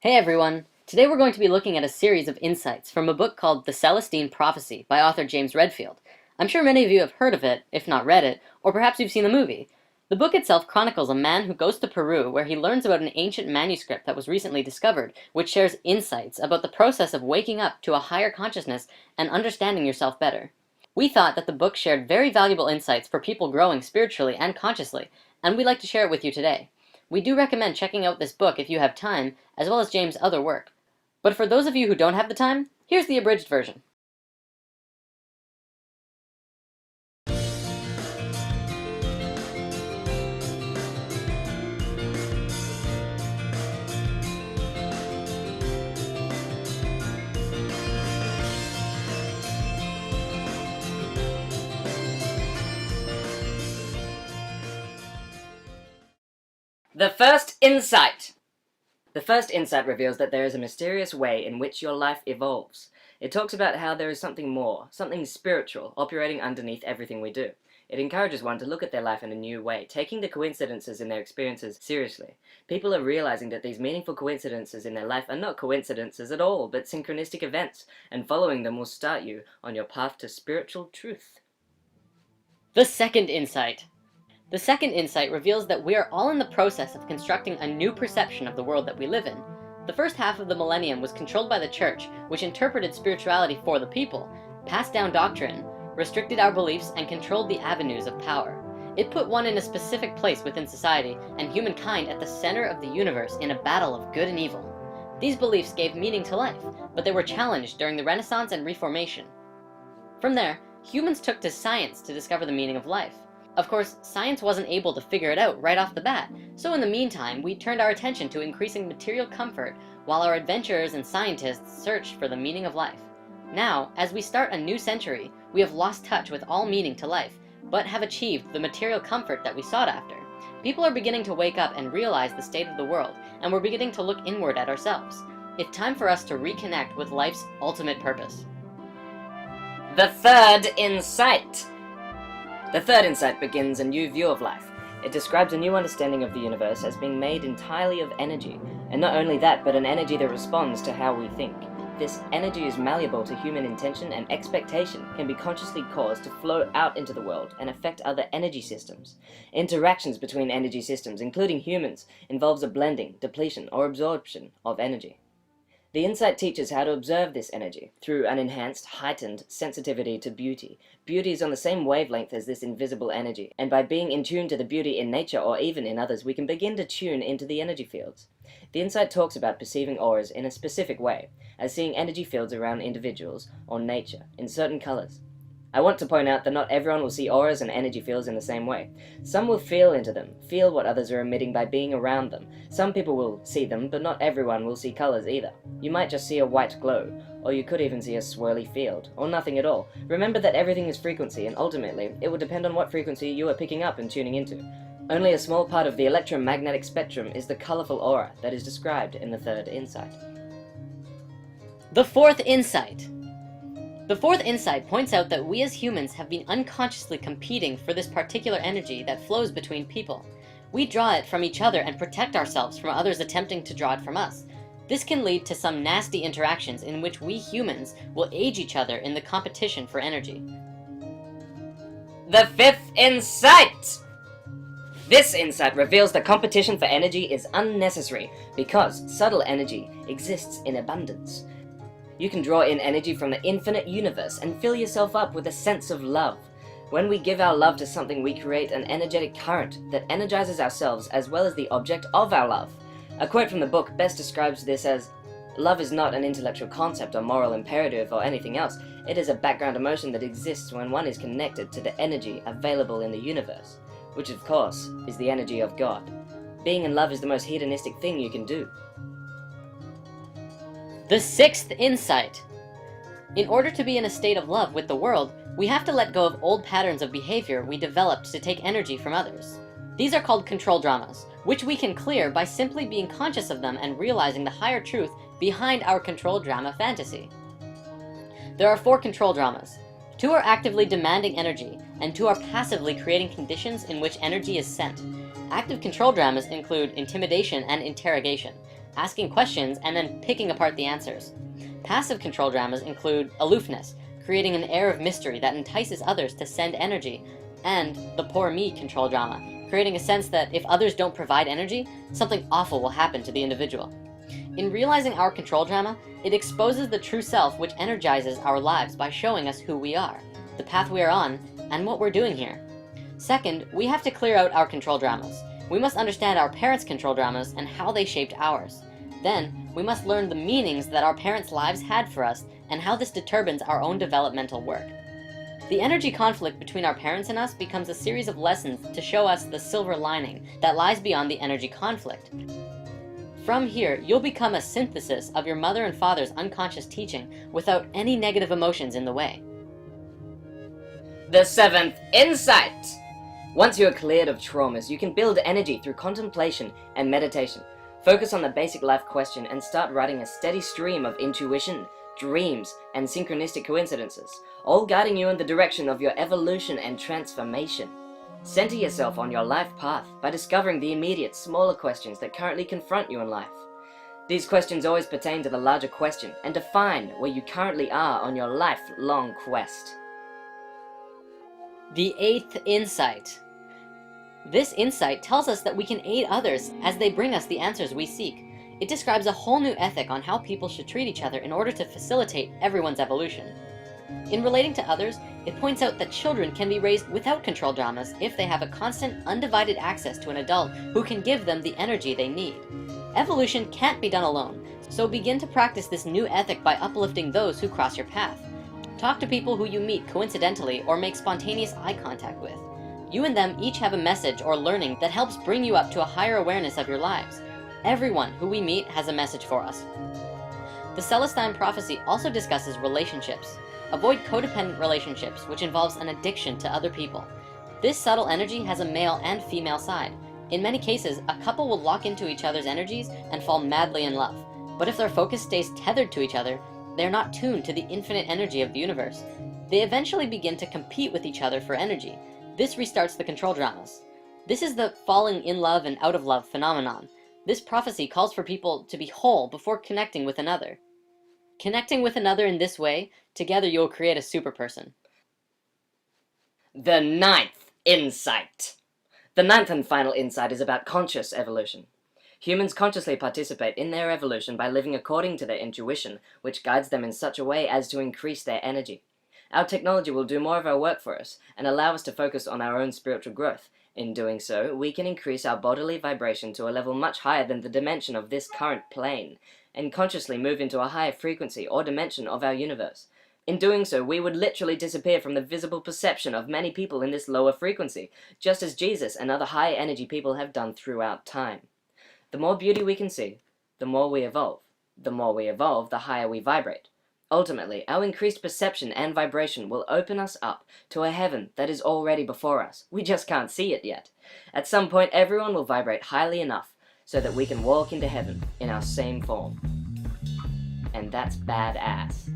Hey everyone! Today we're going to be looking at a series of insights from a book called The Celestine Prophecy by author James Redfield. I'm sure many of you have heard of it, if not read it, or perhaps you've seen the movie. The book itself chronicles a man who goes to Peru where he learns about an ancient manuscript that was recently discovered, which shares insights about the process of waking up to a higher consciousness and understanding yourself better. We thought that the book shared very valuable insights for people growing spiritually and consciously, and we'd like to share it with you today. We do recommend checking out this book if you have time, as well as James' other work. But for those of you who don't have the time, here's the abridged version. The first insight! The first insight reveals that there is a mysterious way in which your life evolves. It talks about how there is something more, something spiritual, operating underneath everything we do. It encourages one to look at their life in a new way, taking the coincidences in their experiences seriously. People are realizing that these meaningful coincidences in their life are not coincidences at all, but synchronistic events, and following them will start you on your path to spiritual truth. The second insight. The second insight reveals that we are all in the process of constructing a new perception of the world that we live in. The first half of the millennium was controlled by the church, which interpreted spirituality for the people, passed down doctrine, restricted our beliefs, and controlled the avenues of power. It put one in a specific place within society, and humankind at the center of the universe in a battle of good and evil. These beliefs gave meaning to life, but they were challenged during the Renaissance and Reformation. From there, humans took to science to discover the meaning of life. Of course, science wasn't able to figure it out right off the bat, so in the meantime, we turned our attention to increasing material comfort while our adventurers and scientists searched for the meaning of life. Now, as we start a new century, we have lost touch with all meaning to life, but have achieved the material comfort that we sought after. People are beginning to wake up and realize the state of the world, and we're beginning to look inward at ourselves. It's time for us to reconnect with life's ultimate purpose. The third insight! The third insight begins a new view of life. It describes a new understanding of the universe as being made entirely of energy, and not only that, but an energy that responds to how we think. This energy is malleable to human intention, and expectation can be consciously caused to flow out into the world and affect other energy systems. Interactions between energy systems, including humans, involves a blending, depletion, or absorption of energy. The insight teaches how to observe this energy through an enhanced, heightened sensitivity to beauty. Beauty is on the same wavelength as this invisible energy, and by being in tune to the beauty in nature or even in others, we can begin to tune into the energy fields. The insight talks about perceiving auras in a specific way, as seeing energy fields around individuals or nature in certain colors. I want to point out that not everyone will see auras and energy fields in the same way. Some will feel into them, feel what others are emitting by being around them. Some people will see them, but not everyone will see colors either. You might just see a white glow, or you could even see a swirly field, or nothing at all. Remember that everything is frequency, and ultimately, it will depend on what frequency you are picking up and tuning into. Only a small part of the electromagnetic spectrum is the colorful aura that is described in the third insight. The fourth insight. The fourth insight points out that we as humans have been unconsciously competing for this particular energy that flows between people. We draw it from each other and protect ourselves from others attempting to draw it from us. This can lead to some nasty interactions in which we humans will age each other in the competition for energy. The fifth insight! This insight reveals that competition for energy is unnecessary because subtle energy exists in abundance. You can draw in energy from the infinite universe and fill yourself up with a sense of love. When we give our love to something, we create an energetic current that energizes ourselves as well as the object of our love. A quote from the book best describes this as, "Love is not an intellectual concept or moral imperative or anything else. It is a background emotion that exists when one is connected to the energy available in the universe, which of course is the energy of God. Being in love is the most hedonistic thing you can do." The sixth insight. In order to be in a state of love with the world, we have to let go of old patterns of behavior we developed to take energy from others. These are called control dramas, which we can clear by simply being conscious of them and realizing the higher truth behind our control drama fantasy. There are 4 control dramas. 2 are actively demanding energy, and 2 are passively creating conditions in which energy is sent. Active control dramas include intimidation and interrogation. asking questions and then picking apart the answers. Passive control dramas include aloofness, creating an air of mystery that entices others to send energy, and the poor me control drama, creating a sense that if others don't provide energy, something awful will happen to the individual. In realizing our control drama, it exposes the true self which energizes our lives by showing us who we are, the path we are on, and what we're doing here. Second, we have to clear out our control dramas. We must understand our parents' control dramas and how they shaped ours. Then, we must learn the meanings that our parents' lives had for us and how this determines our own developmental work. The energy conflict between our parents and us becomes a series of lessons to show us the silver lining that lies beyond the energy conflict. From here, you'll become a synthesis of your mother and father's unconscious teaching without any negative emotions in the way. The 7th insight! Once you are cleared of traumas, you can build energy through contemplation and meditation. Focus on the basic life question and start writing a steady stream of intuition, dreams, and synchronistic coincidences, all guiding you in the direction of your evolution and transformation. Center yourself on your life path by discovering the immediate, smaller questions that currently confront you in life. These questions always pertain to the larger question and define where you currently are on your lifelong quest. The 8th insight. This insight tells us that we can aid others as they bring us the answers we seek. It describes a whole new ethic on how people should treat each other in order to facilitate everyone's evolution. In relating to others, it points out that children can be raised without control dramas if they have a constant, undivided access to an adult who can give them the energy they need. Evolution can't be done alone, so begin to practice this new ethic by uplifting those who cross your path. Talk to people who you meet coincidentally or make spontaneous eye contact with. You and them each have a message or learning that helps bring you up to a higher awareness of your lives. Everyone who we meet has a message for us. The Celestine prophecy also discusses relationships. Avoid codependent relationships, which involves an addiction to other people. This subtle energy has a male and female side. In many cases, a couple will lock into each other's energies and fall madly in love. But if their focus stays tethered to each other, they're not tuned to the infinite energy of the universe. They eventually begin to compete with each other for energy. This restarts the control dramas. This is the falling in love and out of love phenomenon. This prophecy calls for people to be whole before connecting with another. Connecting with another in this way, together you will create a super person. The 9th insight. The 9th and final insight is about conscious evolution. Humans consciously participate in their evolution by living according to their intuition, which guides them in such a way as to increase their energy. Our technology will do more of our work for us and allow us to focus on our own spiritual growth. In doing so, we can increase our bodily vibration to a level much higher than the dimension of this current plane, and consciously move into a higher frequency or dimension of our universe. In doing so, we would literally disappear from the visible perception of many people in this lower frequency, just as Jesus and other high energy people have done throughout time. The more beauty we can see, the more we evolve. The more we evolve, the higher we vibrate. Ultimately, our increased perception and vibration will open us up to a heaven that is already before us. We just can't see it yet. At some point, everyone will vibrate highly enough so that we can walk into heaven in our same form. And that's badass.